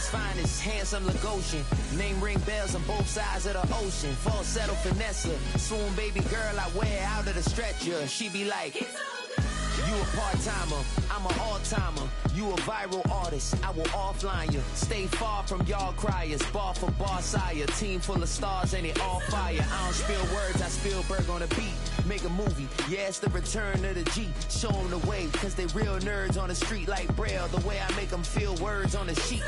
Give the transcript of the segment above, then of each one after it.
B-Town's finest, handsome Lagosian. Name ring bells on both sides of the ocean. Falsetto finesse, swoon baby girl I wear out of the stretcher. She be like, you a part-timer, I'm an all-timer. You a viral artist, I will offline you. Stay far from y'all criers, bar for bar sire. Team full of stars and it all fire. I don't spill words, I spill Berg on the beat. Make a movie, yeah, it's the return of the G. Show them the way, cause they real nerds on the street like Braille. The way I make them feel words on the sheet.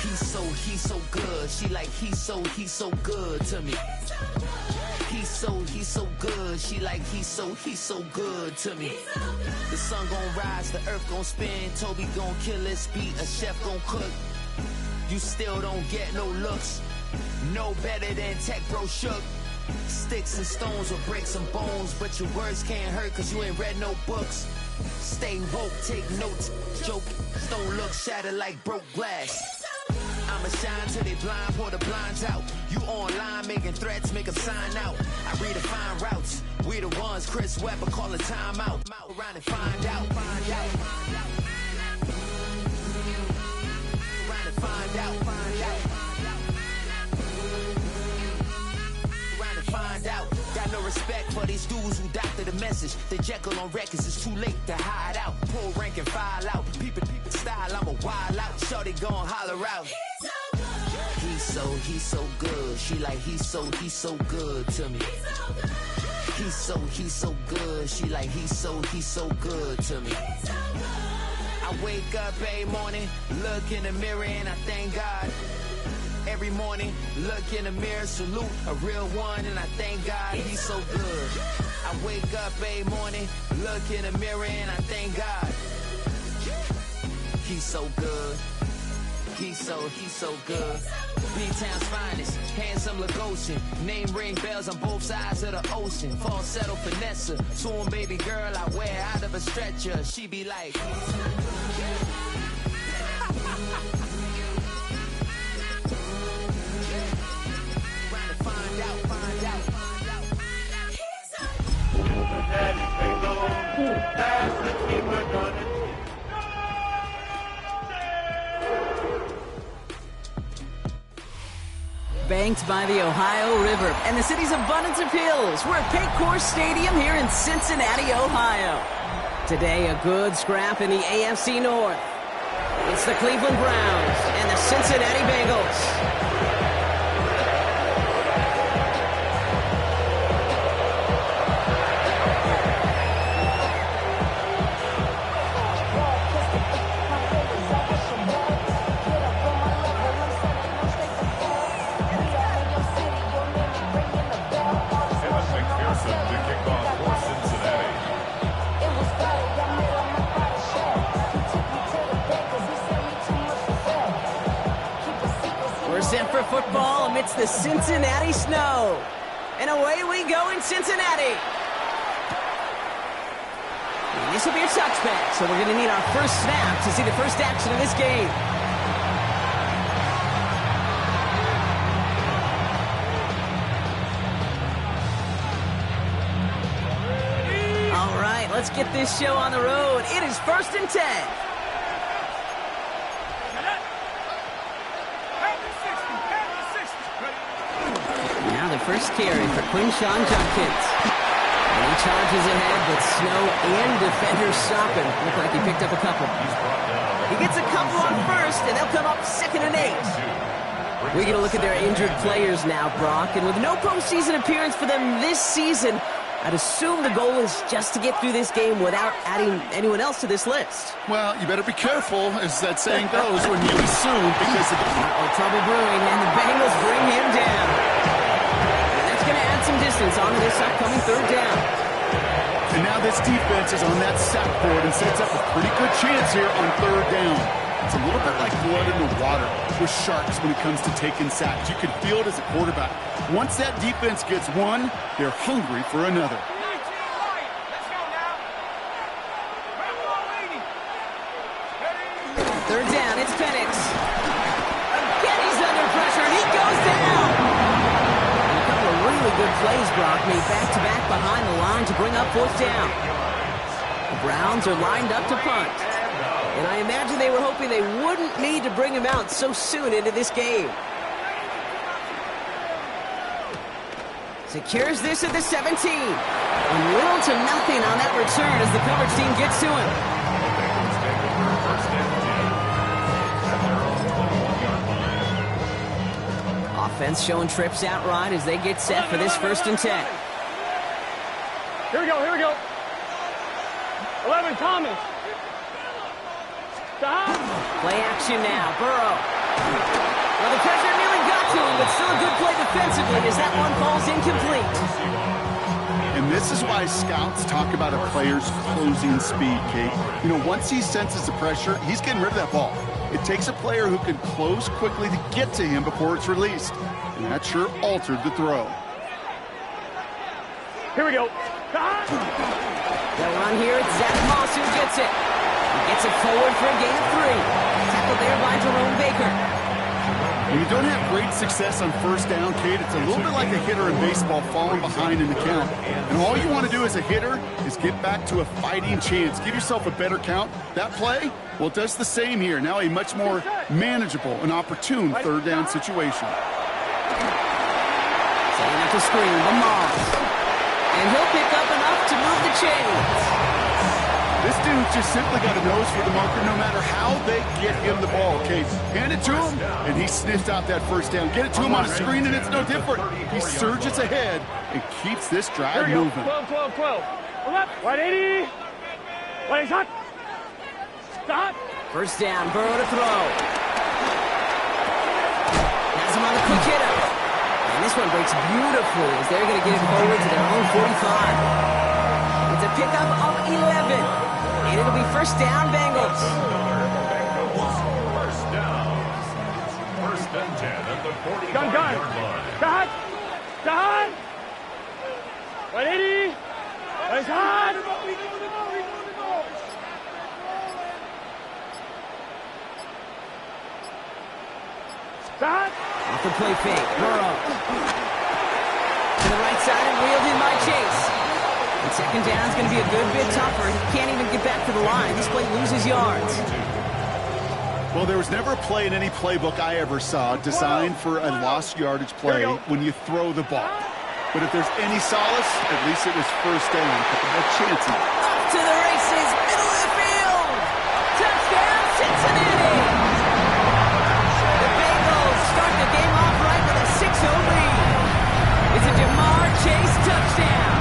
He's so good. She like, he's so good to me. He's so good. She like, he's so good to me. The sun gon' rise, the earth gon' spin. Toby gon' kill this beat, a chef gon' cook. You still don't get no looks. No better than Tech Bro Shook. Sticks and stones will break some bones, but your words can't hurt cause you ain't read no books. Stay woke, take notes, joke. Don't look shattered like broke glass. I'ma shine till they blind, pour the blinds out. You online making threats, make them sign out. I redefine routes. We the ones Chris Webber call a timeout. Around and find out. Around and find out. Around and find out. Got no respect for these dudes who doctor the message. They Jekyll on records, it's too late to hide out. Pull rank and file out. People style, I'm a wild out. Shorty gon' holler out. He's so good. She like, he's so good to me. He's so good. She like, he's so good to me. I wake up every morning, look in the mirror and I thank God. Every morning, look in the mirror, salute a real one and I thank God he's so good. I wake up every morning, look in the mirror and I thank God. He's so good. He's so good. B-Town's finest, handsome Lagosian. Name ring bells on both sides of the ocean. Falsetto finesse, swoon baby girl I wear out of a stretcher. She be like, Banked by the Ohio River and the city's abundance of hills. We're at Paycor Stadium here in Cincinnati, Ohio. Today, a good scrap in the AFC North. It's the Cleveland Browns and the Cincinnati Bengals. Set for football amidst the Cincinnati snow. And away we go in Cincinnati. And this will be a touchback, so we're going to need our first snap to see the first action of this game. All right, let's get this show on the road. It is 1st and 10. The first carry for Quinshawn Judkins. And he charges ahead with snow and defenders stopping. Looked like he picked up a couple. He gets a couple on first, and they'll come up 2nd and 8. We get a look at their injured players now, Brock. And with no postseason appearance for them this season, I'd assume the goal is just to get through this game without adding anyone else to this list. Well, you better be careful, as that saying goes, when you assume, because of trouble brewing, and the Bengals bring him down. Going to add some distance onto this upcoming 3rd down. And now this defense is on that sack board and sets up a pretty good chance here on 3rd down. It's a little bit like blood in the water with sharks when it comes to taking sacks. You can feel it as a quarterback. Once that defense gets one, they're hungry for another. Third down, it's Penix. Again, he's under pressure, and he goes down. Really good plays, Brock, made back-to-back behind the line to bring up 4th down. The Browns are lined up to punt. And I imagine they were hoping they wouldn't need to bring him out so soon into this game. Secures this at the 17. And little to nothing on that return as the coverage team gets to him. Offense showing trips out right as they get set for this 1st and 10. Here we go, here we go. 11, Thomas. Stop. Play action now, Burrow. Well, the pressure nearly got to him, but still a good play defensively as that one falls incomplete. And this is why scouts talk about a player's closing speed, Kate. You know, once he senses the pressure, he's getting rid of that ball. It takes a player who can close quickly to get to him before it's released. And that sure altered the throw. Here we go. They'll run here. It's Zach Moss who gets it. He gets it forward for a gain of 3. Tackled there by Jerome Baker. When you don't have great success on 1st down, Kate, it's a little bit like a hitter in baseball falling behind in the count. And all you want to do as a hitter is get back to a fighting chance. Give yourself a better count. That play, well, it does the same here. Now a much more manageable and opportune 3rd down situation. Setting up the screen, the Moss. And he'll pick up enough to move the chains. This dude just simply got a nose for the marker no matter how they get him the ball, Kate. Hand it to him, and he sniffs out that 1st down. Get it to him on a screen, and it's no different. He surges ahead and keeps this drive moving. 12, 12, 12. 180. 180 shot. Stop. 1st down, Burrow to throw. Has him on the quick hitter. And this one breaks beautifully as they're going to get it forward to their own 45. It's a pickup of 11. And it'll be 1st down, Bengals. 1st down. 1st and 10 at the 45-yard line. Stop. Stop. 180. Nice hot. Stop. Off the play fake, Burrow. To the right side and wheeled in by Chase. And 2nd down is going to be a good bit tougher. He can't even get back to the line. This play loses yards. Well, there was never a play in any playbook I ever saw designed for a lost yardage play when you throw the ball. But if there's any solace, at least it was 1st down. A couple more chances. Up to the races, middle of the field. Touchdown, Cincinnati. The Bengals start the game off right with a 6-0 lead. It's a Jamar Chase touchdown.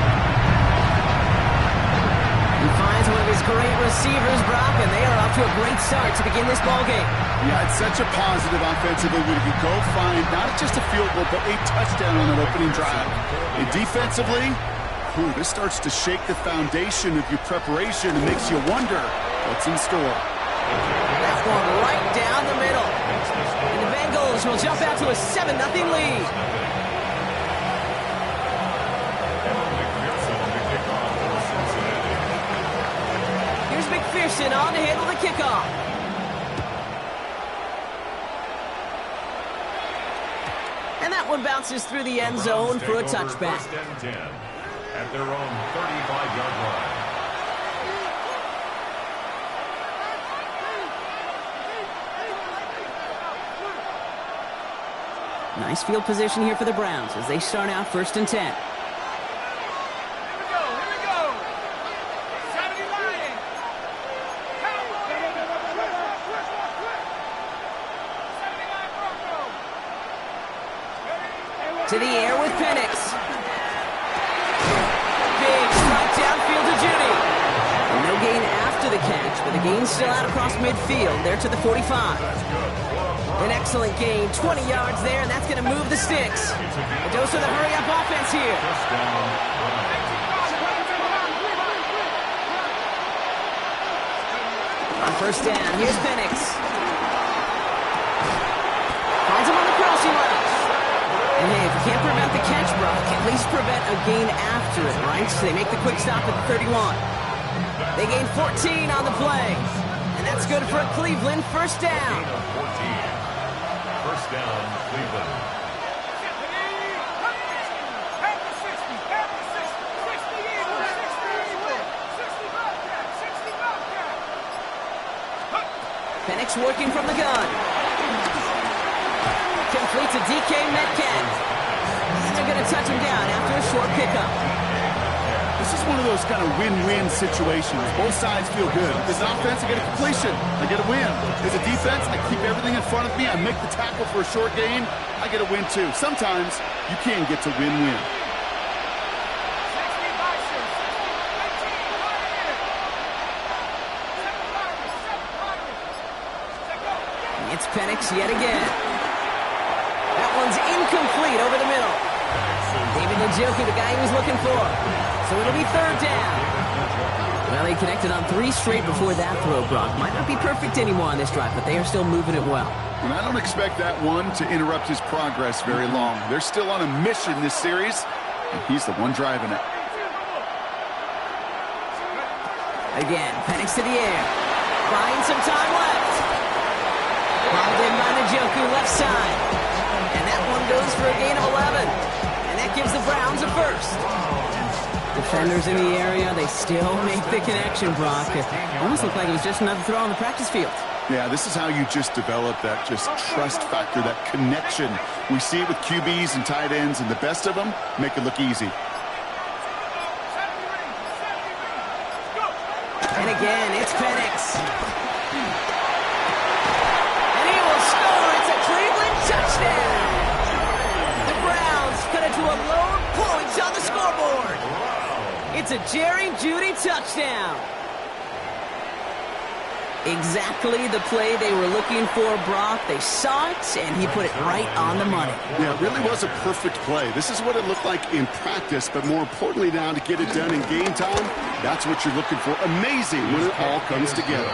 He finds one of his great receivers, Brock, and they are off to a great start to begin this ballgame. Yeah, it's such a positive offensively when you go find not just a field goal, but a touchdown on that opening drive. And defensively, this starts to shake the foundation of your preparation and makes you wonder what's in store. That's one right down the middle. And the Bengals will jump out to a 7-0 lead. McPherson on to handle the kickoff. And that one bounces through the end zone for a touchback. 1st and 10 at their own 35-yard line. Nice field position here for the Browns as they start out 1st and 10. To the air with Penix. Big strike downfield to Judy. And no gain after the catch, but the gain still out across midfield. There to the 45. An excellent gain, 20 yards there, and that's going to move the sticks. A dose of the hurry-up offense here. On 1st down, here's Penix. Finds him on the crossing route. And hey, if you can't prevent the catch, Brock, at least prevent a gain after it, right? So they make the quick stop at the 31. They gain 14 on the play. And that's good for a Cleveland 1st down. 1st down, Cleveland. Penix working from the gun. Complete to DK Metcalf. And they're going to touch him down after a short pickup. This is one of those kind of win-win situations. Both sides feel good. As an offense, I get a completion. I get a win. As a defense, I keep everything in front of me. I make the tackle for a short gain. I get a win, too. Sometimes you can get to win-win. It's Penix yet again. That one's incomplete over the middle. David Njoku, the guy he was looking for. So it'll be third down. Well, he connected on 3 straight before that throw, Brock. Might not be perfect anymore on this drive, but they are still moving it well. And I don't expect that one to interrupt his progress very long. They're still on a mission this series, and he's the one driving it. Again, Penix to the air. Buying some time left. Balled in by Njoku, left side. And that one goes for a gain of 11. And that gives the Browns a first. Defenders in the area, they still make the connection, Brock. It almost looked like it was just another throw on the practice field. Yeah, this is how you just develop that just trust factor, that connection. We see it with QBs and tight ends, and the best of them make it look easy. And again, it's Penix. And he will score. It's a Cleveland touchdown. The Browns cut it to a lower point on the scoreboard. It's a Jerry Jeudy touchdown. Exactly the play they were looking for, Brock. They saw it, and he put it right on the money. Yeah, it really was a perfect play. This is what it looked like in practice, but more importantly now to get it done in game time, that's what you're looking for. Amazing when it all comes together.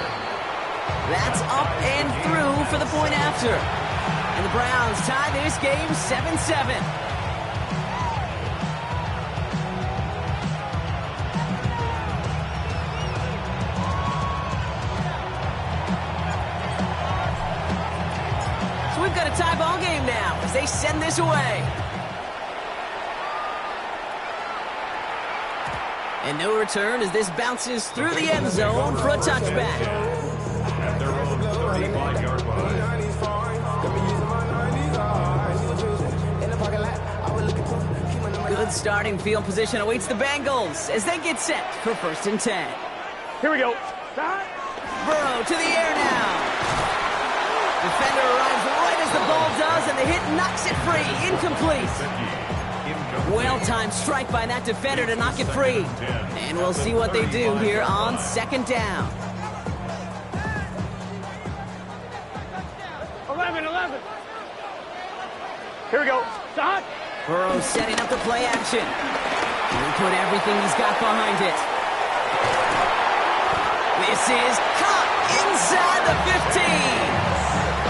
That's up and through for the point after. And the Browns tie this game 7-7. We've got a tie ball game now as they send this away. And no return as this bounces through the end zone for a touchback. At their own 35-yard line. Good starting field position awaits the Bengals as they get set for 1st and 10. Here we go. Burrow to the air now. Defender arrives right as the ball does, and the hit knocks it free. Incomplete. Well-timed strike by that defender to knock it free. And we'll see what they do here on 2nd down. 11. Here we go. Stop. Burrow setting up the play action. He'll put everything he's got behind it. This is caught inside the 15.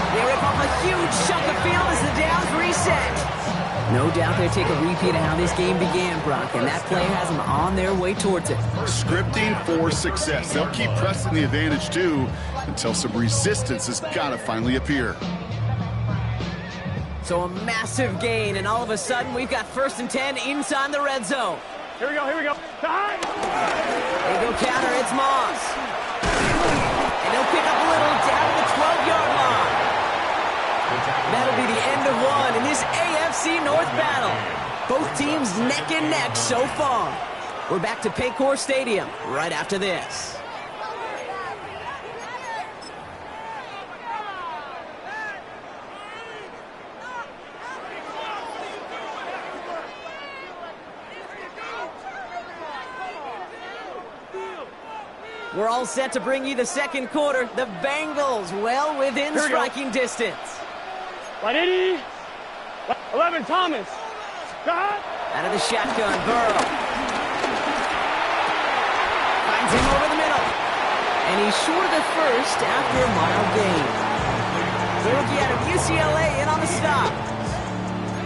They rip off a huge chunk of field as the downs reset. No doubt they'll take a repeat of how this game began, Brock, and that play has them on their way towards it. Scripting for success. They'll keep pressing the advantage, too, until some resistance has got to finally appear. So a massive gain, and all of a sudden, we've got 1st and 10 inside the red zone. Here we go. Time. They go counter, it's Moss. And they'll pick up a little down to the 12-yard line. That'll be the end of one in this AFC North battle. Both teams neck and neck so far. We're back to Paycor Stadium right after this. We're all set to bring you the 2nd quarter. The Bengals well within striking distance. 180. 11, Thomas. Got. Out of the shotgun, Burrow. Finds him over the middle. And he's short of the first after a mild gain. The rookie out of UCLA in on the stop.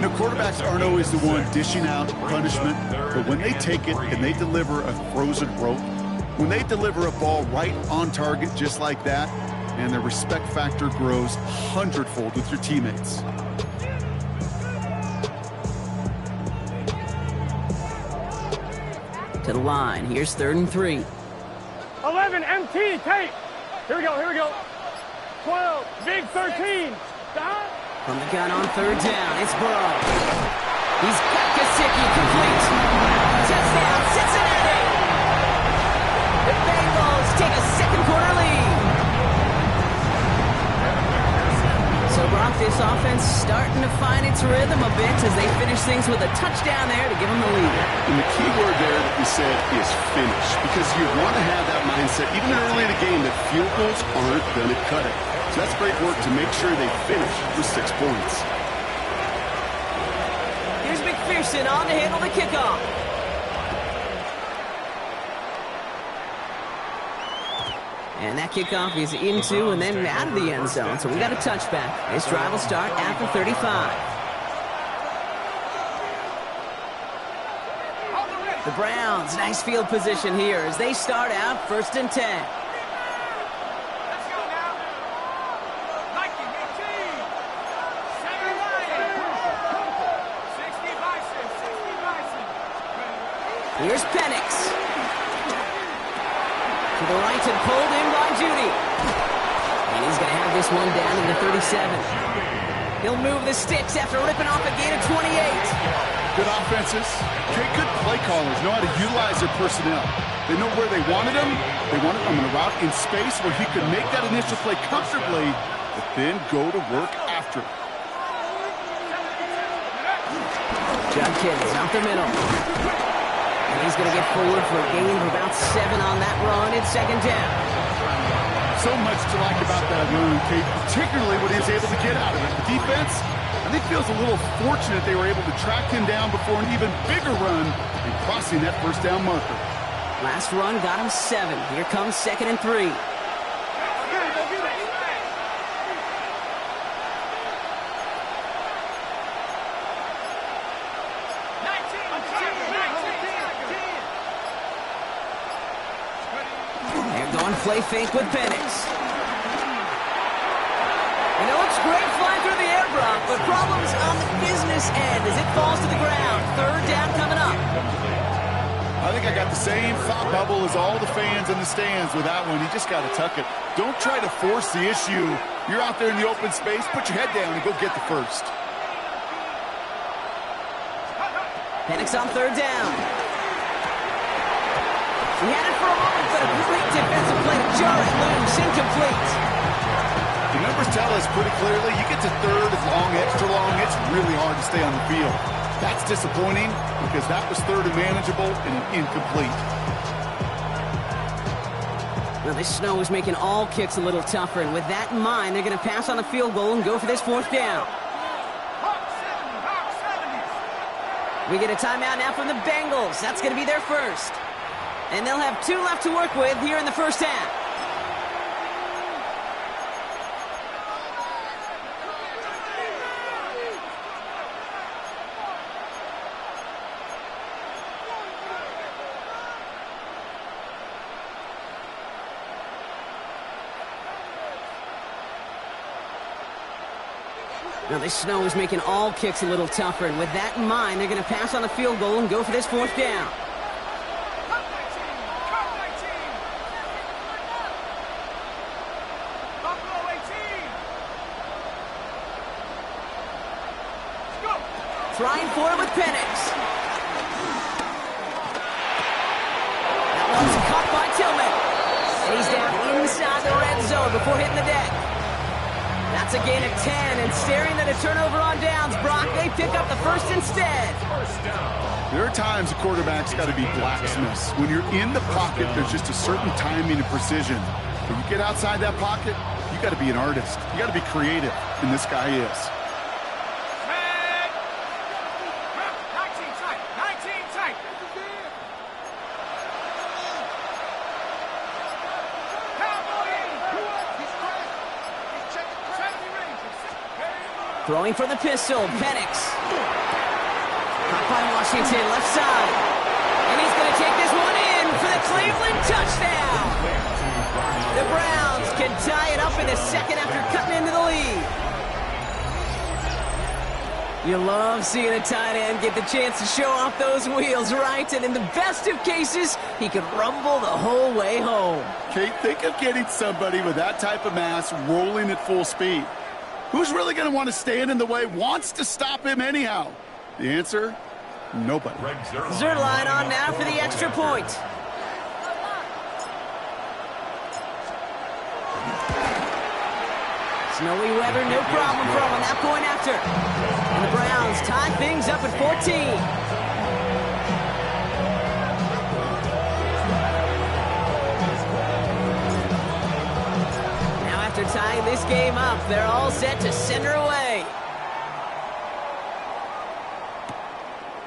Now, quarterbacks aren't always the one dishing out punishment, but when they take it and they deliver a frozen rope, when they deliver a ball right on target just like that, and the respect factor grows 100-fold with your teammates. To the line. Here's 3rd and 3. 11, MT, tape. Here we go. 12. Big 13. Stop. From the gun on third down, it's Burrow. He's got Gesicki, complete. Touchdown, Cincinnati. The Bengals take a second quarter lead. So, Brock, this offense starting to find its rhythm a bit as they finish things with a touchdown there to give them the lead. And the key word there that you said is finish, because you want to have that mindset, even early in the game, that field goals aren't going to cut it. So that's great work to make sure they finish with 6 points. Here's McPherson on to handle the kickoff. And that kickoff is into and then out of the end zone. So we got a touchback. This drive will start after 35. The Browns, nice field position here as they start out 1st and 10. Here's Penix. To the right and pulled in by Judy. And he's going to have this one down in the 37. He'll move the sticks after ripping off a gain of 28. Good offenses. Okay, good play callers know how to utilize their personnel. They know where they wanted him. They wanted him in a route in space where he could make that initial play comfortably, but then go to work after. Judkins out the middle. And he's going to get forward for a gain of about 7 on that run in 2nd down. So much to like about that run, Kate, particularly what he was able to get out of it. The defense, I think, feels a little fortunate they were able to track him down before an even bigger run and crossing that 1st down marker. Last run got him 7. Here comes 2nd and 3. Play fake with Penix. And it looks great flying through the air, Brock, but problems on the business end as it falls to the ground. 3rd down coming up. I think I got the same thought bubble as all the fans in the stands with that one. You just got to tuck it. Don't try to force the issue. You're out there in the open space. Put your head down and go get the first. Penix on 3rd down. He had it for a moment, but a great defensive play to jar it loose, incomplete. The numbers tell us pretty clearly, you get to 3rd and long, extra long, it's really hard to stay on the field. That's disappointing because that was 3rd and manageable and incomplete. Well, this snow is making all kicks a little tougher, and with that in mind, they're going to pass on a field goal and go for this 4th down. We get a timeout now from the Bengals. That's going to be their first. And they'll have 2 left to work with here in the 1st half. Now, this snow is making all kicks a little tougher, and with that in mind, they're going to pass on a field goal and go for this 4th down. Trying for it with Penix. That one's caught by Tillman. And he's down inside the red zone before hitting the deck. That's a gain of 10, and staring at a turnover on downs, Brock, they pick up the first instead. There are times the quarterback's got to be blacksmiths. When you're in the pocket, there's just a certain timing and precision. When you get outside that pocket, you got to be an artist. You got to be creative, and this guy is. Throwing for the pistol, Penix. Caught by Washington, left side. And he's going to take this one in for the Cleveland touchdown. The Browns can tie it up in the 2nd after cutting into the lead. You love seeing a tight end get the chance to show off those wheels, right? And in the best of cases, he could rumble the whole way home. Kate, think of getting somebody with that type of mass rolling at full speed. Who's really going to want to stand in the way, wants to stop him anyhow? The answer, nobody. Zerline on now for the extra point. Snowy weather, no problem from him. That point after. And the Browns tie things up at 14. Now after tying this game up, they're all set to send her away.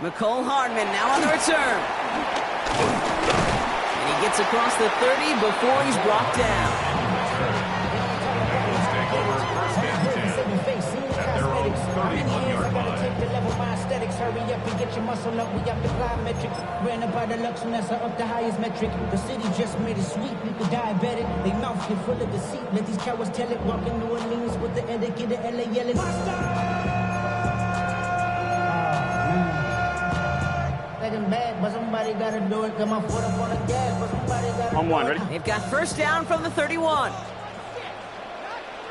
McCole Hardman now on the return. And he gets across the 30 before he's brought down. Hurry up and get your muscle up, we got the plyometric. Ran up by the Lux and that's up the highest metric. The city just made it sweet, people diabetic. They mouth get full of deceit, let these cowards tell it. Walking New Orleans with the etiquette of LA yelling. Second bad, but somebody gotta do it. Come on, foot up on the gas, but somebody gotta On one, ready? They've got first down from the 31.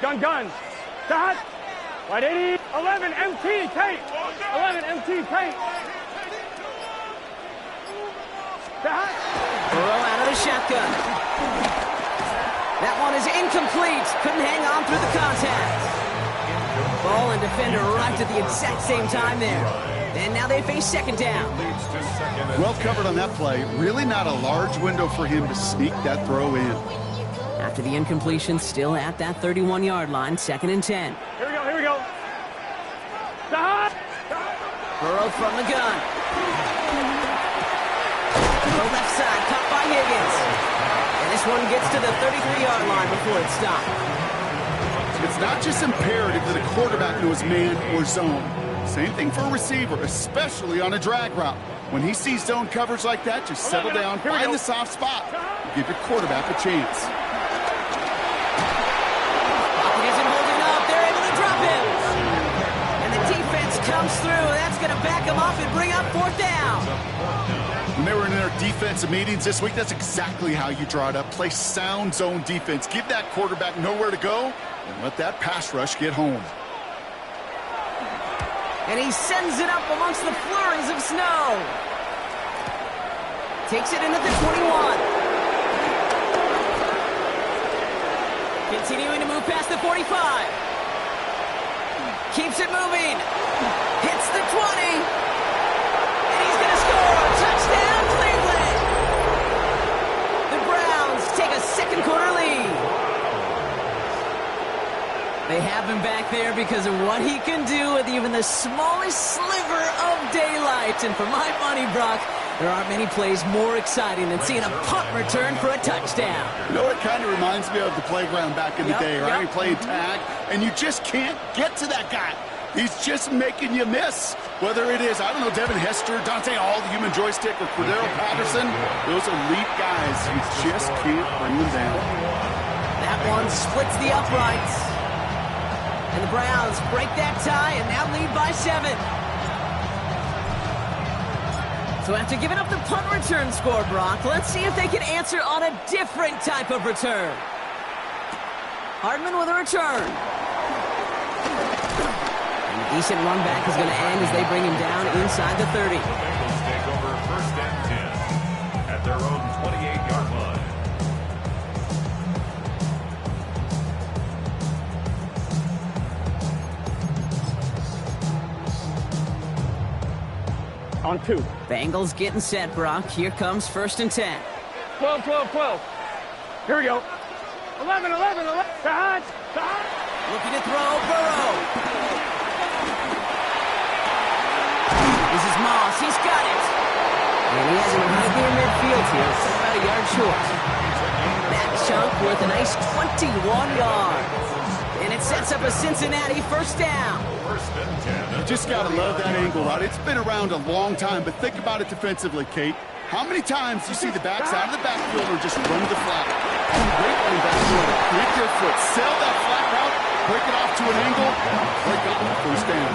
Gun. Start. Right 80. 11 MT tape. 11 MT tape. Start. Burrow out of the shotgun. That one is incomplete. Couldn't hang on through the contact. Ball and defender arrived at the exact same time there. And now they face second down. Well covered on that play. Really not a large window for him to sneak that throw in. After the incompletion, still at that 31-yard line, second and 10. Here we go. Start. Burrow from the gun. Throw left side, caught by Higgins. And this one gets to the 33-yard line before it's stopped. It's not just imperative that a quarterback knows man or zone. Same thing for a receiver, especially on a drag route. When he sees zone coverage like that, just settle down, find the soft spot, and give your quarterback a chance. Pocket isn't holding up. They're able to drop him. And the defense comes through. That's going to back him up and bring up fourth down. When they were in their defensive meetings this week, that's exactly how you draw it up. Play sound zone defense. Give that quarterback nowhere to go, and let that pass rush get home. And he sends it up amongst the flurries of snow. Takes it in at the 21. Continuing to move past the 45. Keeps it moving. Hits the 20. And he's going to score. Touchdown, Cleveland. The Browns take a second quarter lead. They have him back there because of what he can do with even the smallest sliver of daylight. And for my money, Brock, there aren't many plays more exciting than seeing a punt return for a touchdown. You know, it kind of reminds me of the playground back in the day, right? You're playing tag, and you just can't get to that guy. He's just making you miss. Whether it is, I don't know, Devin Hester, Dante Hall, the human joystick, or Cordero Patterson, those elite guys, you just can't bring them down. That one splits the uprights. And the Browns break that tie and now lead by 7. So after giving up the punt return score, Brock, let's see if they can answer on a different type of return. Hardman with a return. And a decent run back is going to end as they bring him down inside the 30. Bengals take over first and 10 at their own 28-yard line. On 2. Bengals getting set, Brock. Here comes first and 10. 12. Here we go. 11. Start. Looking to throw, Burrow. This is Moss. He's got it. And he has him right near midfield here. So about a yard short. That chunk worth a nice 21 yards. And it sets up a Cincinnati first down. You just got to love that angle, right? It's been around a long time, but think about it defensively, Kate. How many times do you see the backs out of the backfield or just run the flat? Great running back, plant their foot, sell that flat route, break it off to an angle, break off the first down.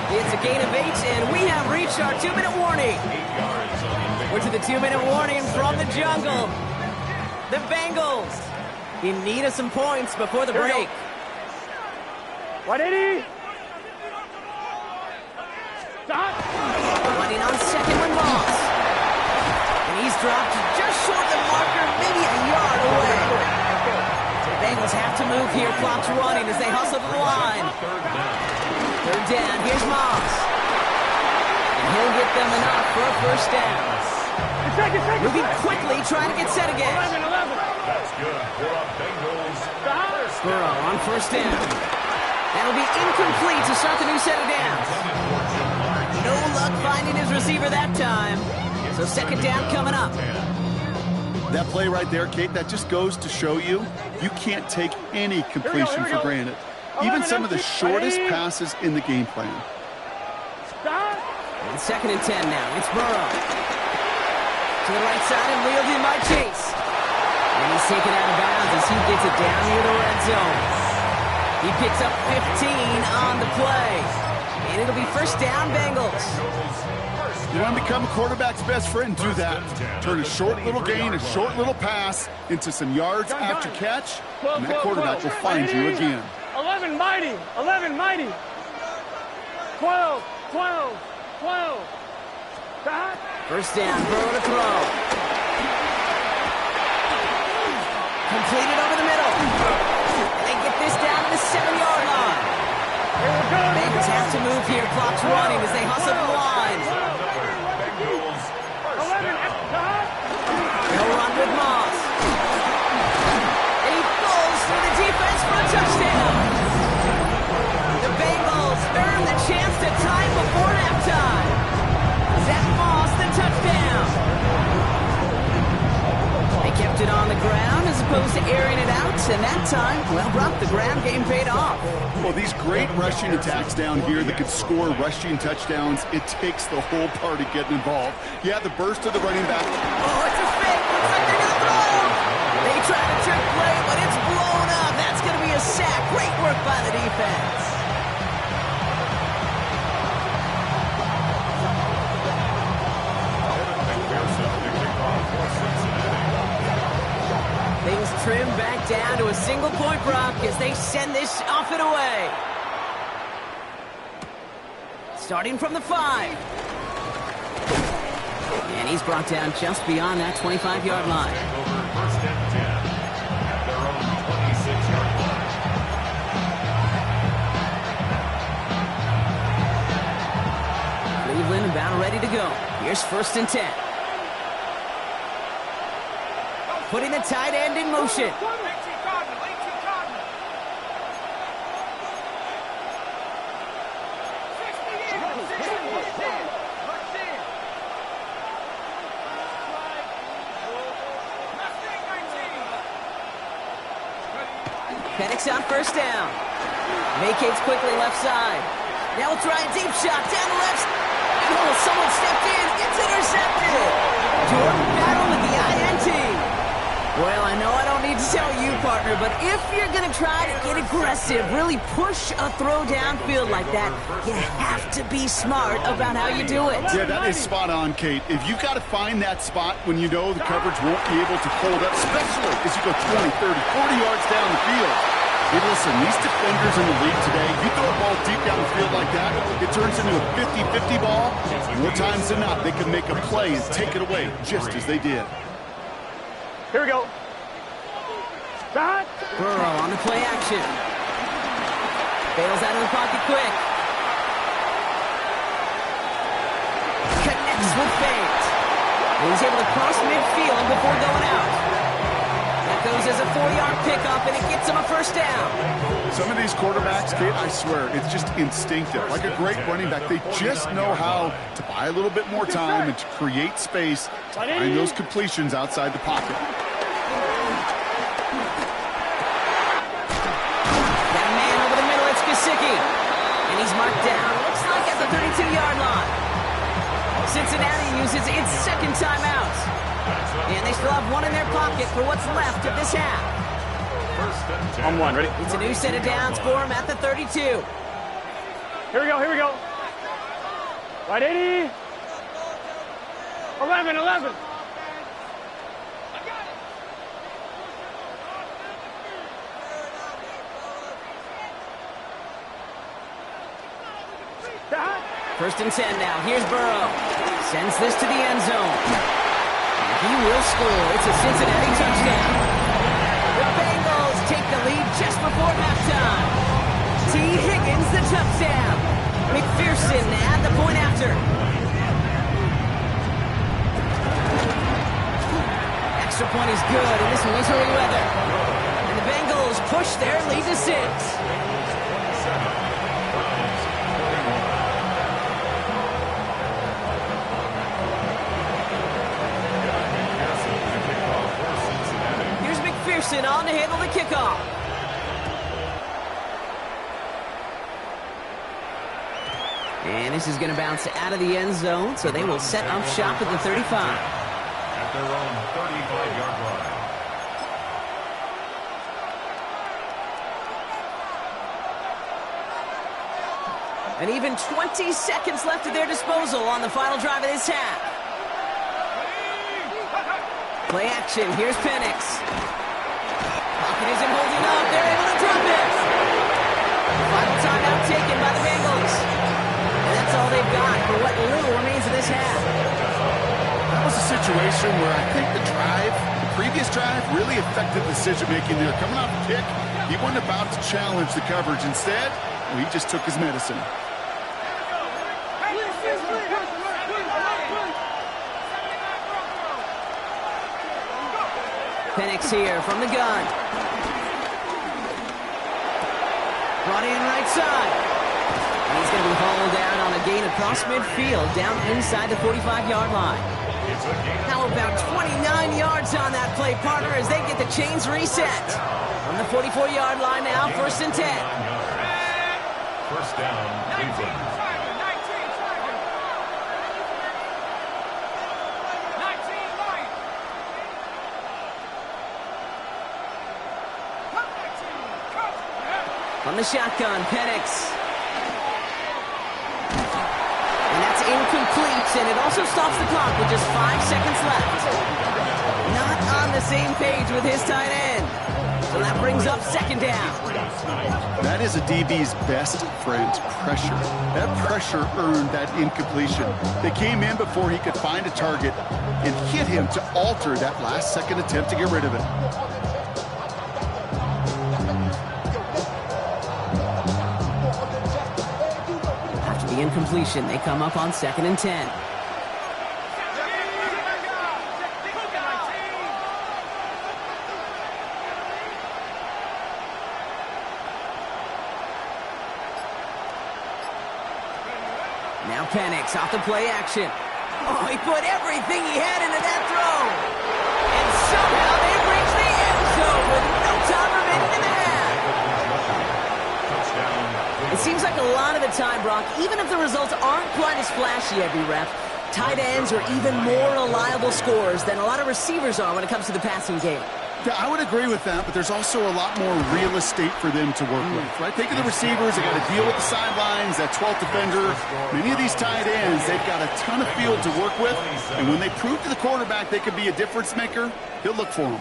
It's a gain of 8, and we have reached our 2-minute warning. We're to the 2-minute warning from the jungle. The Bengals in need of some points before the break. 180. Stop. Running on second with Moss. And he's dropped just short of the marker, maybe a yard away. The Bengals have to move here. Clock's running as they hustle to the line. Third down. Here's Moss. And he'll get them enough for a first down. Moving quickly, trying to get set again. 11. That's good for a Bengals first down. Burrow on first down. That'll be incomplete to start the new set of downs. No luck finding his receiver that time. So second down coming up. That play right there, Kate, that just goes to show you can't take any completion for granted. Even some of the shortest passes in the game plan. And second and 10 now. It's Burrow. To the right side and wheeled in by Chase. And he's taken out of bounds as he gets it down near the red zone. He picks up 15 on the play. And it'll be first down, Bengals. You want to become a quarterback's best friend? Do that. Turn a short little gain, a short little pass into some yards after catch, and that quarterback will find you again. 11 mighty. 11 mighty. 12. Stop. First down, Burrow to throw. Completed over the middle. And they get this down to the 7-yard line. Bengals have to move here. Clock's running as they hustle the line. They'll run with Moss. And he falls through the defense for a touchdown. The Bengals earn the chance to tie before halftime. Zach Moss, the touchdown. They kept it on the ground as opposed to airing it out, and that time, well, Brock, the ground game paid off. Well, these great rushing attacks down here that could score rushing touchdowns, it takes the whole party getting involved. Yeah, the burst of the running back. Oh, it's a fake. Looks like they're going to throw. They try to trick play, but it's blown up. That's going to be a sack. Great work by the defense. Things trim back down to a single point, Brock, as they send this off and away. Starting from the 5. And he's brought down just beyond that 25-yard line. First and 10 at their own 26-yard line. Cleveland about ready to go. Here's first and 10. Putting the tight end in motion. Penix on first down. Vacates quickly left side. Now we'll try a deep shot down the left. Oh, someone stepped in. It's intercepted. Jordan Battle with the INT. Well, I know I don't need to tell you, partner, but if you're going to try to get aggressive, really push a throw downfield like that, you have to be smart about how you do it. Yeah, that is spot on, Kate. If you've got to find that spot when you know the coverage won't be able to hold up, especially as you go 20, 30, 40 yards down the field. Hey, listen, these defenders in the league today, you throw a ball deep down the field like that, it turns into a 50-50 ball. More times than not, they can make a play and take it away, just as they did. Here we go. Start. Burrow on the play action. Bails out of the pocket quick. Connects with fate. He's able to cross midfield before going out. That goes as a 4-yard pickup, and it gets him a first down. Some of these quarterbacks, Kate, I swear, it's just instinctive. Like a great running back, they just know how to buy a little bit more time and to create space to find those completions outside the pocket. Got a man over the middle, it's Gesicki. And he's marked down. Looks like at the 32-yard line. Cincinnati uses its second timeout. And they still have one in their pocket for what's left of this half. First and 10. On one, ready? It's a new set of downs for him at the 32. Here we go, here we go. Right 80. 11. First and 10 now. Here's Burrow. Sends this to the end zone. And he will score. It's a Cincinnati touchdown. The Bengals take the lead just before halftime. T. Higgins the touchdown. McPherson at the point after. Extra point is good in this wintry weather. And the Bengals push their lead to 6. On to handle the kickoff. And this is going to bounce out of the end zone, so they will set up shop at the 35. At their own 35-yard line. And even 20 seconds left at their disposal on the final drive of this half. Play action. Here's Penix. Pocket isn't holding up. They're able to drop it. Final timeout taken by the Bengals. And that's all they've got for what little remains of this half. That was a situation where I think the previous drive, really affected decision-making there. Coming off the kick, he wasn't about to challenge the coverage. Instead, he just took his medicine. Penix here from the gun. Brought in right side. And he's going to be hauled down on a gain across midfield, down inside the 45-yard line. How about 29 yards on that play, partner, as they get the chains reset. From the 44-yard line now, first and 10. First down, Cleveland. On the shotgun, Penix. And that's incomplete, and it also stops the clock with just 5 seconds left. Not on the same page with his tight end. So that brings up second down. That is a DB's best friend, pressure. That pressure earned that incompletion. They came in before he could find a target and hit him to alter that last-second attempt to get rid of it. The incompletion, they come up on second and 10. Now Penix off the play action. Oh, he put everything he had into that throw. And somehow they've reached the end zone with no time remaining in the half. It seems like a lot of the time, Brock, even if the results aren't quite as flashy every rep, tight ends are even more reliable scorers than a lot of receivers are when it comes to the passing game. Yeah, I would agree with that, but there's also a lot more real estate for them to work with, right? Think of the receivers. They got to deal with the sidelines, that 12th defender. Many of these tight ends, they've got a ton of field to work with, and when they prove to the quarterback they can be a difference maker, he'll look for them.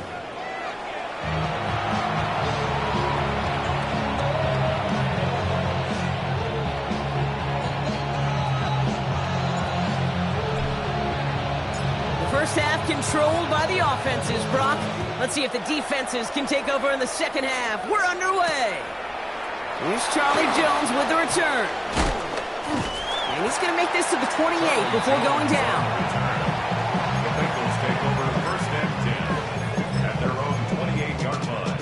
First half controlled by the offenses, Brock. Let's see if the defenses can take over in the second half. We're underway. Here's Charlie Jones with the return. And he's going to make this to the 28 before going down. The Bengals take over first and 10 at their own 28-yard line.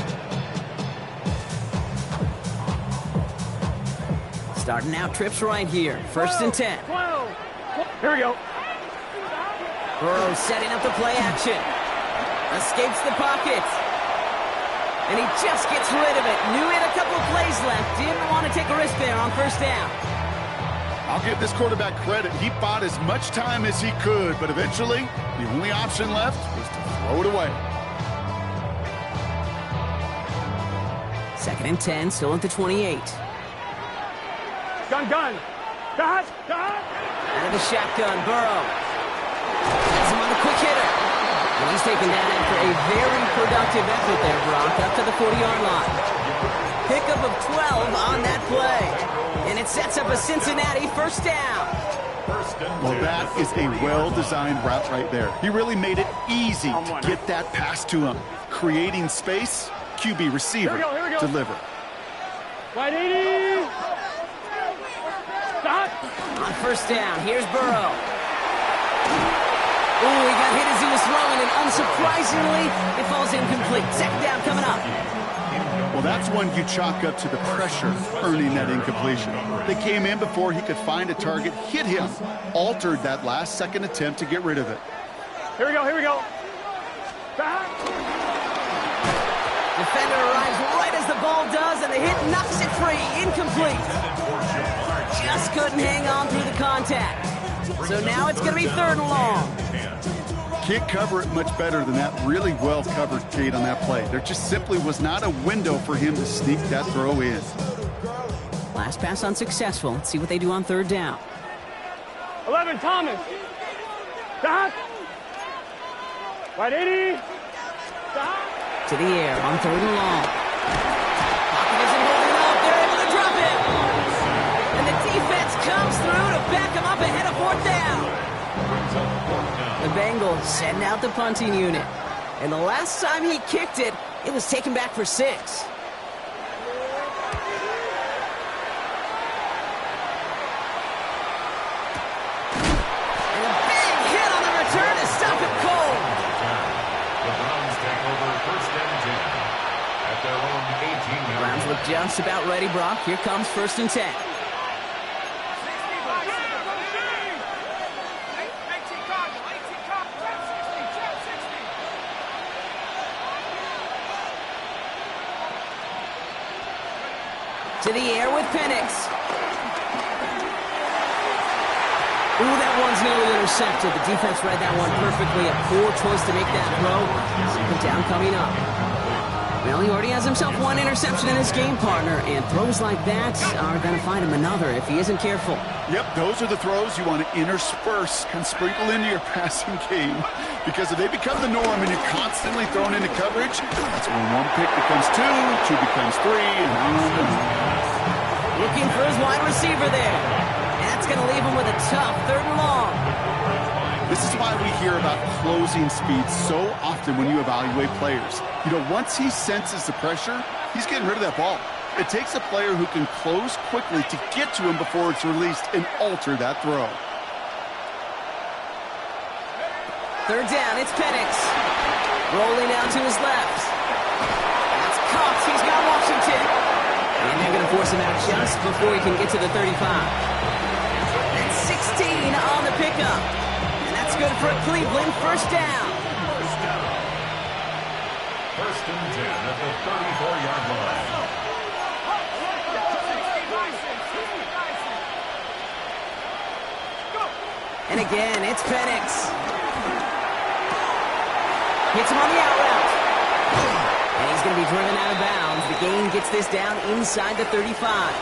Starting out trips right here. First and 10. 12. Here we go. Burrow setting up the play action. Escapes the pocket. And he just gets rid of it. Knew he had a couple of plays left. Didn't want to take a risk there on first down. I'll give this quarterback credit. He bought as much time as he could, but eventually the only option left was to throw it away. Second and 10, still at the 28. Gun. Gun. Out of the shotgun, Burrow. Has him on the quick hitter. And he's taken down after a very productive effort there, Brock, up to the 40-yard line. Pickup of 12 on that play. And it sets up a Cincinnati first down. Well, that is a well-designed route right there. He really made it easy to get that pass to him. Creating space, QB receiver, Here we go. deliver. Wide 80. Stop. On first down, here's Burrow. Ooh, he got hit as he was throwing, and unsurprisingly, it falls incomplete. Second down coming up. Well, that's one you chalk up to the pressure earning that incompletion. They came in before he could find a target, hit him, altered that last-second attempt to get rid of it. Here we go. Stop. Defender arrives right as the ball does, and the hit knocks it free. Incomplete. Just couldn't hang on through the contact. So now it's going to be third and long. Can't cover it much better than that really well-covered gate on that play. There just simply was not a window for him to sneak that throw in. Last pass unsuccessful. Let's see what they do on third down. 11, Thomas. Stop. Wide 80. Stop. To the air on third and long. Pocket isn't holding up. They're able to drop him. And the defense comes through to back him up ahead of fourth down. The Bengals send out the punting unit. And the last time he kicked it, it was taken back for 6. And a big hit on the return to stop it cold. The Browns take over first and 10 at their own 18-yard Browns look just about ready, Brock. Here comes first and 10. To the air with Penix. Ooh, that one's nearly intercepted. The defense read that one perfectly. A poor choice to make that throw. Second down coming up. Well, he already has himself one interception in his game, partner, and throws like that are going to find him another if he isn't careful. Yep, those are the throws you want to intersperse and sprinkle into your passing game. Because if they become the norm and you're constantly thrown into coverage, that's when one pick becomes two becomes three, and on and on. Looking for his wide receiver there. That's going to leave him with a tough third and long. This is why we hear about closing speed so often when you evaluate players. You know, once he senses the pressure, he's getting rid of that ball. It takes a player who can close quickly to get to him before it's released and alter that throw. Third down, it's Penix. Rolling out to his left. That's Cox. He's got Washington. And they're going to force him out just before he can get to the 35. That's 16 on the pickup. And that's good for a Cleveland first down. First and 10 at the 34-yard line. And again, it's Penix. Hits him on the out route. And he's going to be driven out of bounds. The gain gets this down inside the 35.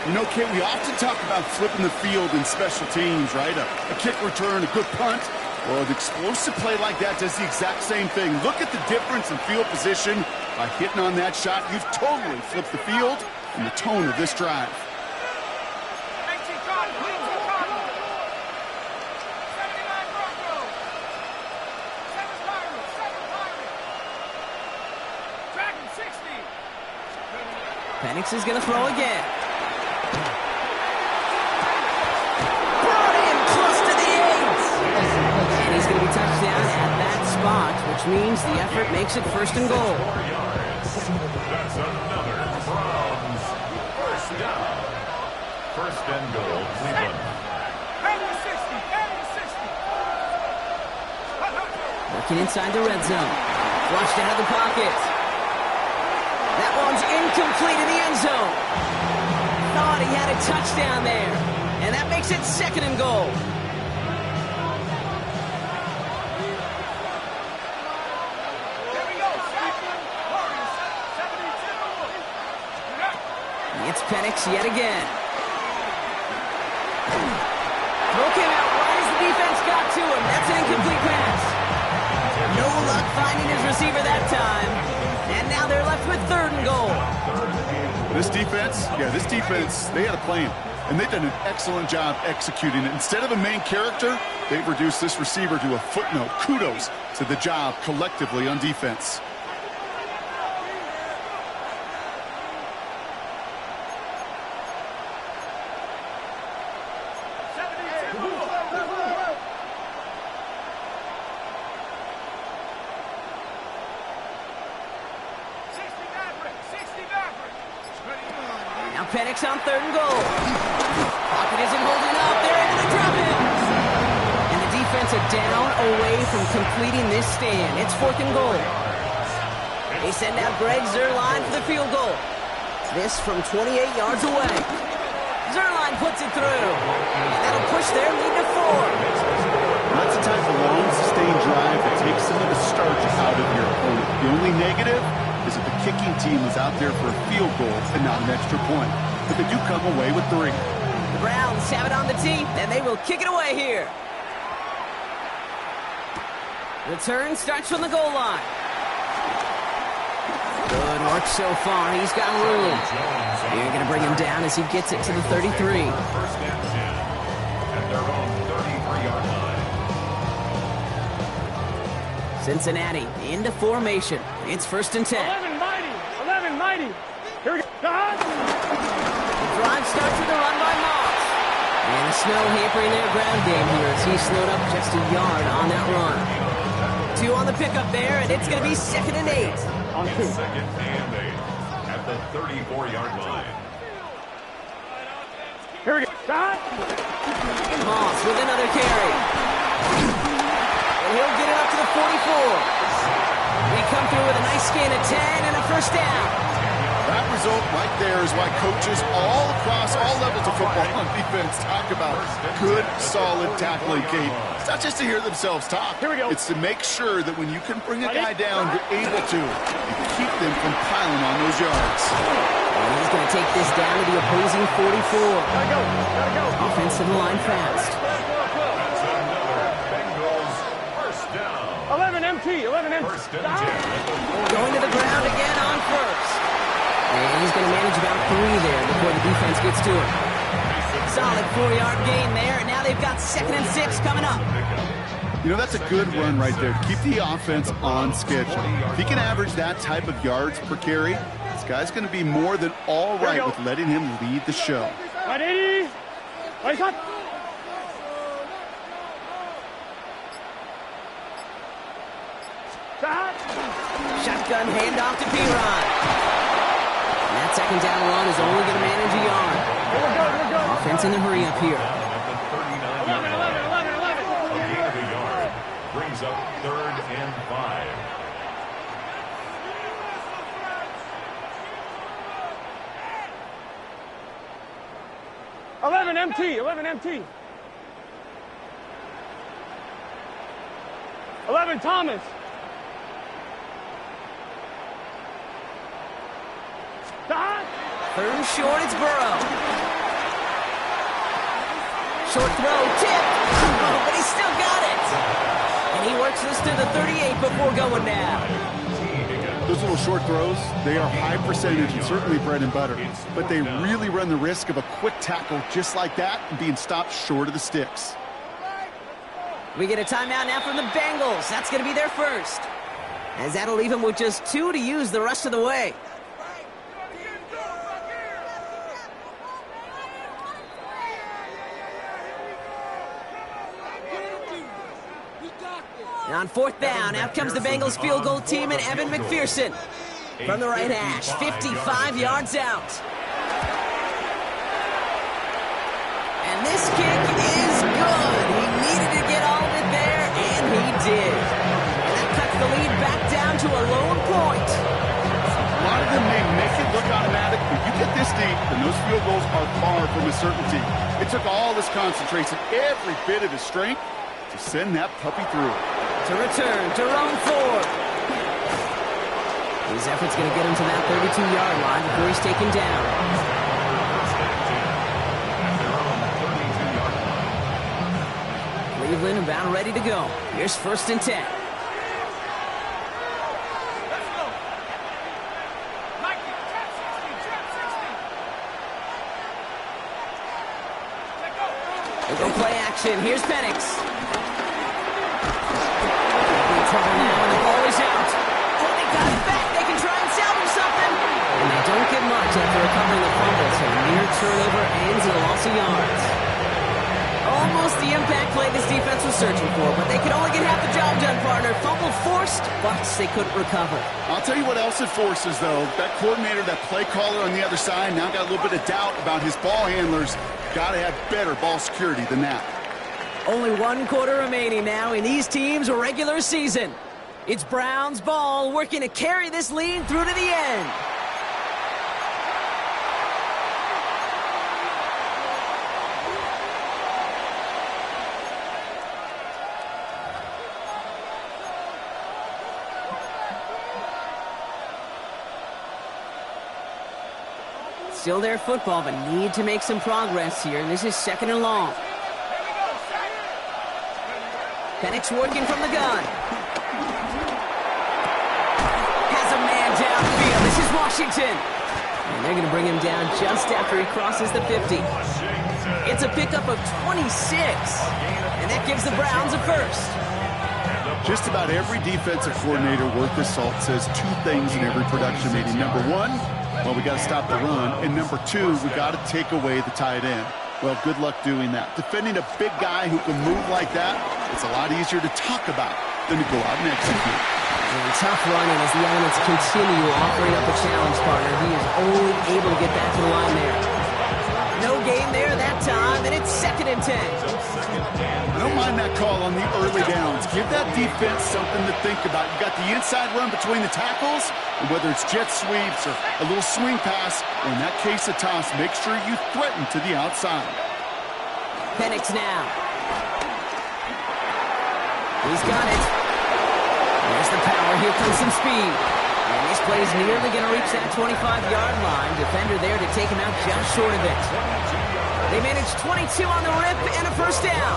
You know, Kate, we often talk about flipping the field in special teams, right? A kick return, a good punt. Well, an explosive play like that does the exact same thing. Look at the difference in field position. By hitting on that shot, you've totally flipped the field and the tone of this drive. Penix is going to throw again. Brought in close to the 8. And he's going to be touched down at that spot, which means the effort makes it first and goal. 4 yards. That's another Browns first down. First and goal, Cleveland. Working inside the red zone. Flushed out of the pocket. That one's incomplete in the end zone. Thought he had a touchdown there. And that makes it second and goal. It's Penix yet again. Throw came out right as the defense got to him. That's an incomplete pass. No luck finding his receiver that time. And now they're left with 3rd and goal. This defense, they had a plan. And they've done an excellent job executing it. Instead of a main character, they've reduced this receiver to a footnote. Kudos to the job collectively on defense. Now Penix on 3rd and goal. Pocket isn't holding up. They're able to drop him. And the defense are down away from completing this stand. It's 4th and goal. They send out Greg Zuerlein for the field goal. This from 28 yards away. Zuerlein puts it through. And that'll push their lead to 4. That's the type of long, sustained drive that takes some of the starch out of your opponent. The only negative is that the kicking team is out there for a field goal and not an extra point. But they do come away with 3. The Browns have it on the tee, and they will kick it away here. Return starts from the goal line. Good work so far. He's got room. You're going to bring him down as he gets it to the 33. First and 10 at their own 33-yard line. Cincinnati into formation. It's 1st and 10. 11 mighty. Here we go. The drive starts with a run by Moss. And the snow hampering their ground game here as he slowed up just a yard on that run. 2 on the pickup there, and it's going to be 2nd and 8. On 2. 2nd and 8 at the 34-yard line. Here we go. Moss with another carry. And he'll get it up to the 44. We come through with a nice gain of 10 and a 1st down. That result right there is why coaches all across all levels of football on defense talk about good, solid tackling, Kate. It's not just to hear themselves talk. Here we go. It's to make sure that when you can bring a guy down, you're able to and keep them from piling on those yards. And he's going to take this down to the opposing 44. Gotta go. Offensive line fast. That's another Bengals first down. 11 MT. First and 10 at the 40. Going to the ground again on 1st. And he's going to manage about 3 there before the defense gets to him. Solid 4-yard gain there, and now they've got 2nd and 6 coming up. You know, that's a good run right there. Keep the offense on schedule. If he can average that type of yards per carry, this guy's going to be more than all right with letting him lead the show. Right 80. Right up. Shotgun handoff to Piron. And that 2nd down run is only going to manage a yard. We're good. Offense in the hurry up here. At the 39-yard line. 11. A gain of a yard brings up 3rd and 5. Eleven MT. 11 Thomas. Third and short, it's Burrow. Short throw, tipped. Oh, but he still got it. And he works this to the 38 before going down. Those little short throws, they are high percentage and certainly bread and butter. But they really run the risk of a quick tackle just like that and being stopped short of the sticks. We get a timeout now from the Bengals. That's going to be their first. As that'll leave them with just 2 to use the rest of the way. And on 4th down, out comes the Bengals field goal team and Evan McPherson from the right hash, 55 yards out. And this kick is good. He needed to get all of it there, and he did. And that cuts the lead back down to a lone point. A lot of them may make it look automatic, but you get this deep, and those field goals are far from a certainty. It took all his concentration, every bit of his strength, to send that puppy through. To return to Rome Ford. His effort's going to get him to that 32-yard line before he's taken down. about ready to go. Here's 1st and 10. They go play action. Here's Penix. In trouble now, and the ball is out. Oh, they got it back. They can try and salvage something. And they don't get much after recovering the fumble, so near turnover ends in a loss of yards. Almost the impact play this defense was searching for, but they could only get half the job done, partner. Fumble forced, but they couldn't recover. I'll tell you what else it forces, though. That coordinator, that play caller on the other side, now got a little bit of doubt about his ball handlers. Got to have better ball security than that. Only 1 quarter remaining now in these teams' regular season. It's Browns ball working to carry this lead through to the end. Still their football, but need to make some progress here. And this is 2nd and long. Penix working from the gun. Has a man downfield. This is Washington. And they're going to bring him down just after he crosses the 50. It's a pickup of 26. And that gives the Browns a 1st. Just about every defensive coordinator worth his salt says 2 things in every production meeting. Number 1, well, we got to stop the run. And number 2, we got to take away the tight end. Well, good luck doing that. Defending a big guy who can move like that, it's a lot easier to talk about than to go out and execute. And tough running as the elements continue offering up a challenge, partner. He is only able to get back to the line there. No gain there that time, and it's 2nd and 10. I don't mind that call on the early downs. Give that defense something to think about. You got the inside run between the tackles, and whether it's jet sweeps or a little swing pass, or in that case a toss, make sure you threaten to the outside. Penix now. He's got it. There's the power. Here comes some speed. And this play is nearly going to reach that 25-yard line. Defender there to take him out just short of it. They managed 22 on the rip and a 1st down.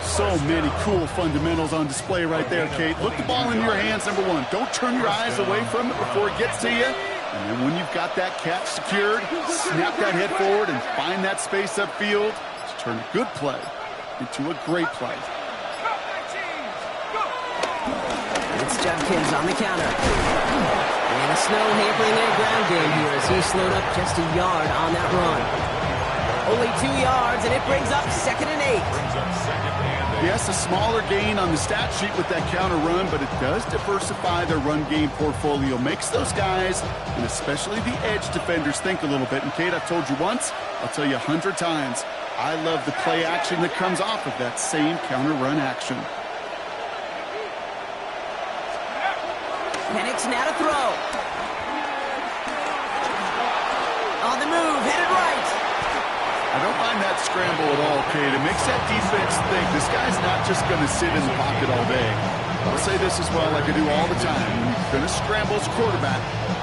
So many cool fundamentals on display right there, Kate. Look the ball in your hands, number 1. Don't turn your eyes away from it before it gets to you. And then when you've got that catch secured, snap that head forward and find that space upfield to turn a good play into a great play. It's Judkins on the counter. And the snow hampering their ground game here as he slowed up just a yard on that run. Only 2 yards, and it brings up 2nd and 8. Yes, a smaller gain on the stat sheet with that counter run, but it does diversify their run game portfolio. Makes those guys, and especially the edge defenders, think a little bit. And Kate, I've told you once, I'll tell you 100 times, I love the play action that comes off of that same counter run action. Penix now to throw. On the move, headed right. I don't mind that scramble at all, Kate. It makes that defense think this guy's not just going to sit in the pocket all day. I'll say this as well, like I do all the time. When you're going to scramble as a quarterback,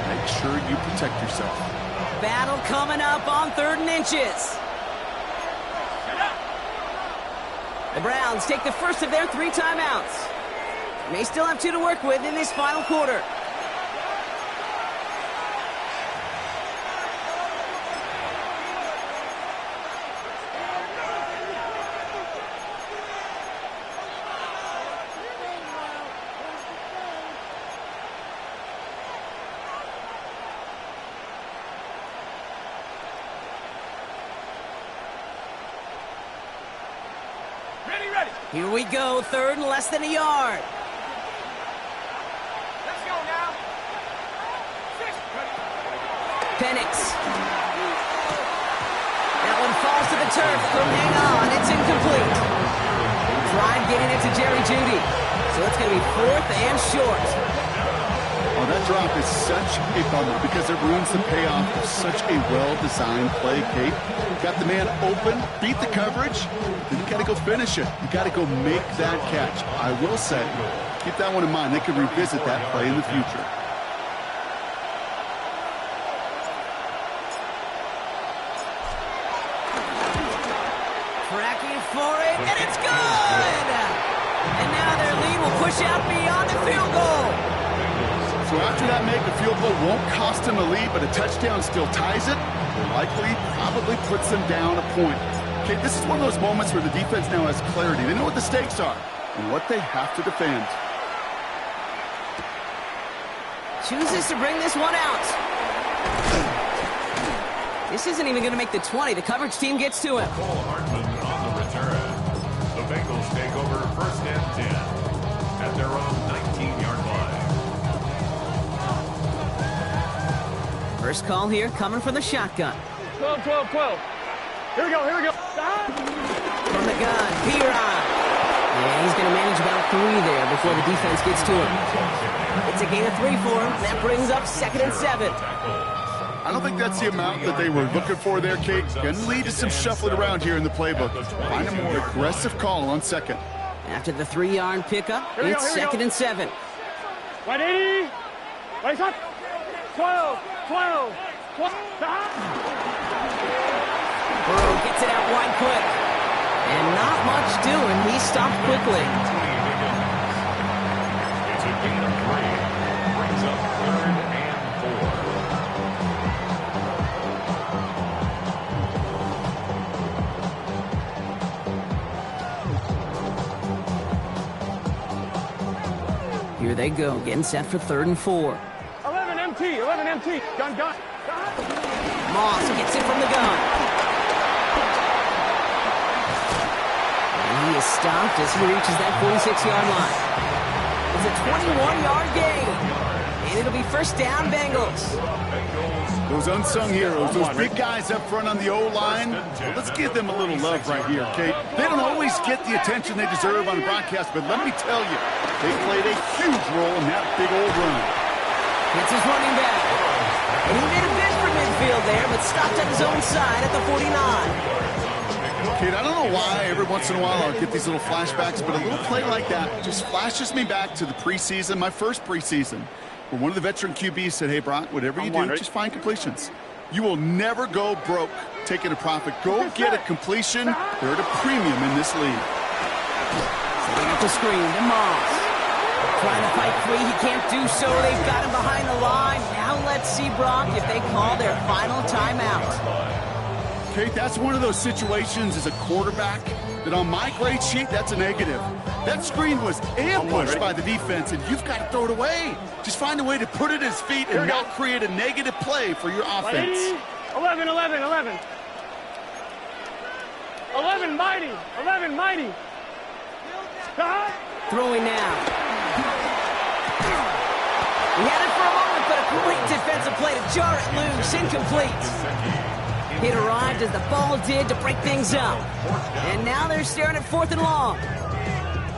make sure you protect yourself. Battle coming up on 3rd and inches. The Browns take the first of their 3 timeouts. May still have 2 to work with in this final quarter. Here we go, 3rd and less than a yard. Let's go now. Penix. That one falls to the turf. Couldn't hang on. It's incomplete. Drive getting it to Jerry Jeudy. So it's going to be 4th and short. Oh, that drop is such a bummer because it ruins the payoff of such a well-designed play, Kate. Got the man open, beat the coverage, then you got to go finish it. You got to go make that catch. I will say, keep that one in mind. They could revisit that play in the future. Tracking for it, and it's good! push out beyond the field goal. So after that make, a field goal won't cost them the lead, but a touchdown still ties it, or likely probably puts them down a point. Okay, this is one of those moments where the defense now has clarity. They know what the stakes are and what they have to defend. Chooses to bring this one out. This isn't even going to make the 20. The coverage team gets to him. Cole Hartman on the return. The Bengals take over first and 10 at their own 19-yard line. First call here coming from the shotgun. 12, 12, 12. Here we go, here we go. From the gun, Piron. Yeah, he's going to manage about 3 there before the defense gets to him. It's a gain of 3 for him. That brings up 2nd and 7. I don't think that's the amount that they were looking for there, Kate. Going to lead to some shuffling around here in the playbook. Find a more aggressive call on second. After the 3-yard pickup, it's 2nd and 7. 180. Right up. 12, 12, 12. Burrow gets it out wide quick. And not much doing. He stopped quickly. It's a gain of 3. Brings up 3rd and 4. Here they go, getting set for 3rd and 4. 11 MT, 11 MT. Gun, gun. Moss gets it from the gun. And he is stopped as he reaches that 46-yard line. It's a 21-yard gain. And it'll be first down, Bengals. Those unsung heroes, those big guys up front on the O-line, well, let's give them a little love right here, Kate. They don't always get the attention they deserve on the broadcast, but let me tell you, they played a huge role in that big old run. That's his running back. And he made a bid for midfield there, but stopped at his own side at the 49. Kate, I don't know why every once in a while I'll get these little flashbacks, but a little play like that just flashes me back to the preseason, my first preseason, where one of the veteran QBs said, hey, Brock, whatever you do, just find completions. You will never go broke taking a profit. Go get a completion. They're at a premium in this league. Setting up the screen to Moss. Trying to fight free. He can't do so. They've got him behind the line. Now let's see, Brock, if they call their final timeout. Kate, that's one of those situations as a quarterback that on my grade sheet, that's a negative. That screen was ambushed by the defense, and you've got to throw it away. Just find a way to put it at his feet and not create a negative play for your offense. 11, 11, 11. 11 mighty, 11 mighty. Throwing now. He had it for a moment, but a great defensive play to jar it loose. Incomplete. It arrived as the ball did to break things up. And now they're staring at 4th and long.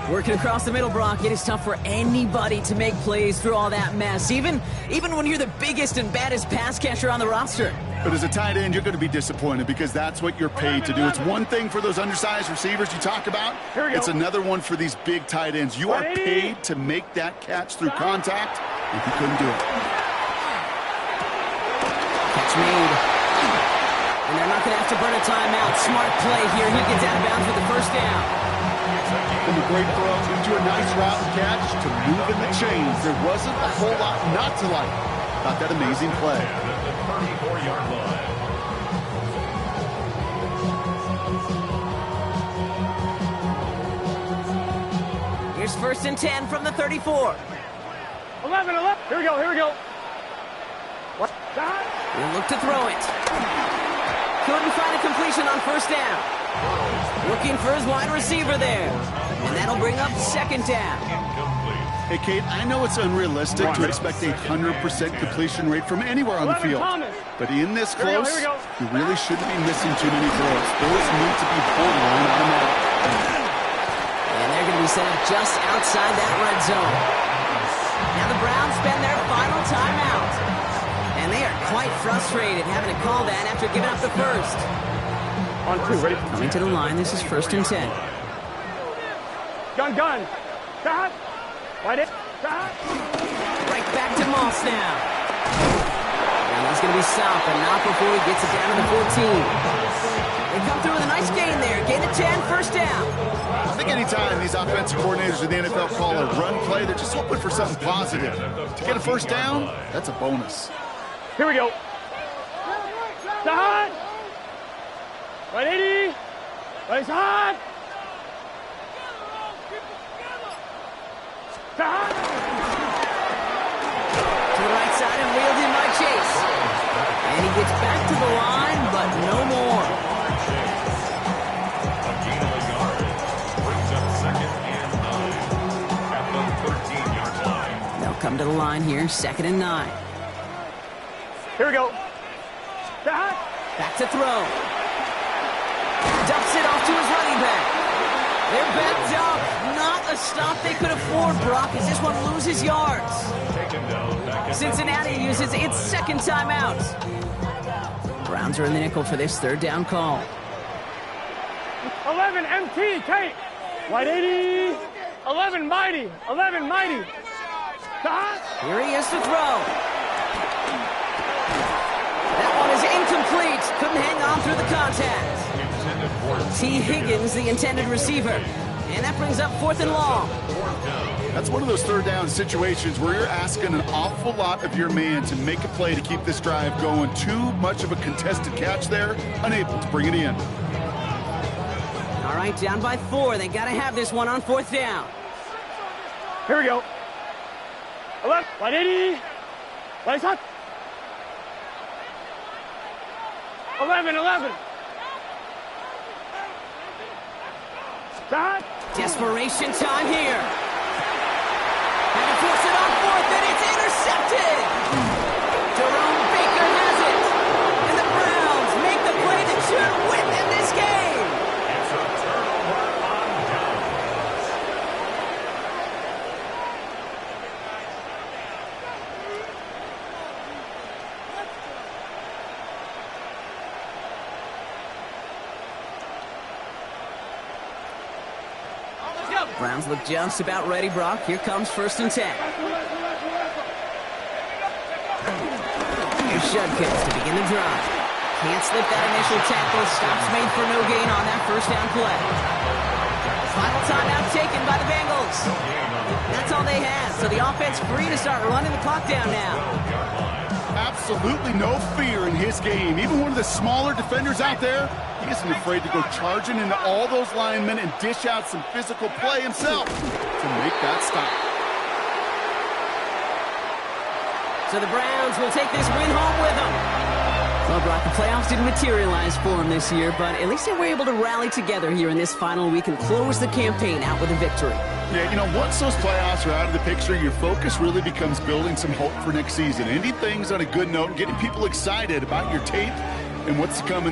Working across the middle, Brock, it is tough for anybody to make plays through all that mess, even when you're the biggest and baddest pass catcher on the roster. But as a tight end, you're going to be disappointed because that's what you're paid to do. It's one thing for those undersized receivers you talk about. It's another one for these big tight ends. You are paid to make that catch through contact, and you couldn't do it. Catch made. And they're not going to have to burn a timeout. Smart play here. He gets out of bounds with the first down. From a great throw into a nice route and catch to moving the chains. There wasn't a whole lot not to like about that amazing play. At the 34-yard line. Here's 1st and 10 from the 34. 11, 11. Here we go, here we go. What? He'll look to throw it. Couldn't find a completion on 1st down. Looking for his wide receiver there. And that'll bring up 2nd down. Hey, Kate, I know it's unrealistic to expect a 100% completion rate from anywhere on the field. But in this close, you really shouldn't be missing too many throws. Those need to be borderline automatic. And they're going to be set up just outside that red zone. Now the Browns spend their final timeout. And they are quite frustrated having to call that after giving up the first. On 2, ready? Coming to the line, this is 1st and 10. Gun, gun. Stop. Right in. Stop. Right back to Moss now. And he's going to be stopped, but not before he gets it down to the 14. They come through with a nice gain there. Gain of 10, first down. I think anytime these offensive coordinators in the NFL call a run play, they're just hoping for something positive. To get a first down, that's a bonus. Here we go. Hot. 180. Right hot. Hot. To the right side and wheeled in by Chase. And he gets back to the line, but no more. A gain of a yard. Brings up 2nd and 9 at the 13-yard line. They'll come to the line here, 2nd and 9. Here we go. Hot. Back to throw. Dumps it off to his running back. They're backed up. Not a stop they could afford, Brock, as this one loses yards. Taken down back at Cincinnati uses its second timeout. Browns are in the nickel for this third down call. 11 MT, Tate. White 80. 11 mighty. 11 mighty. Hot. Here he is to throw. That one is incomplete. Couldn't hang on through the contact. T. Higgins, the intended receiver. And that brings up 4th and long. That's one of those third down situations where you're asking an awful lot of your man to make a play to keep this drive going. Too much of a contested catch there, unable to bring it in. All right, down by 4. They got to have this one on 4th down. Here we go. 11. 180. Right hot. 11. Hot. Desperation time here. And to force it on 4th, and it's intercepted. Jerome Baker has it. And the Browns make the play that should win them this game. It's a turnover on downs. Browns look just about ready, Brock. Here comes 1st and 10. Here's Shudkins to begin the drive. Can't slip that initial tackle. Stops made for no gain on that first down play. Final timeout taken by the Bengals. That's all they have. So the offense free to start running the clock down now. Absolutely no fear in his game. Even one of the smaller defenders out there, he isn't afraid to go charging into all those linemen and dish out some physical play himself to make that stop. So the Browns will take this win home with them. Well, Brock, the playoffs didn't materialize for them this year, but at least they were able to rally together here in this final week and close the campaign out with a victory. Yeah, you know, once those playoffs are out of the picture, your focus really becomes building some hope for next season. Ending things on a good note, getting people excited about your tape and what's coming.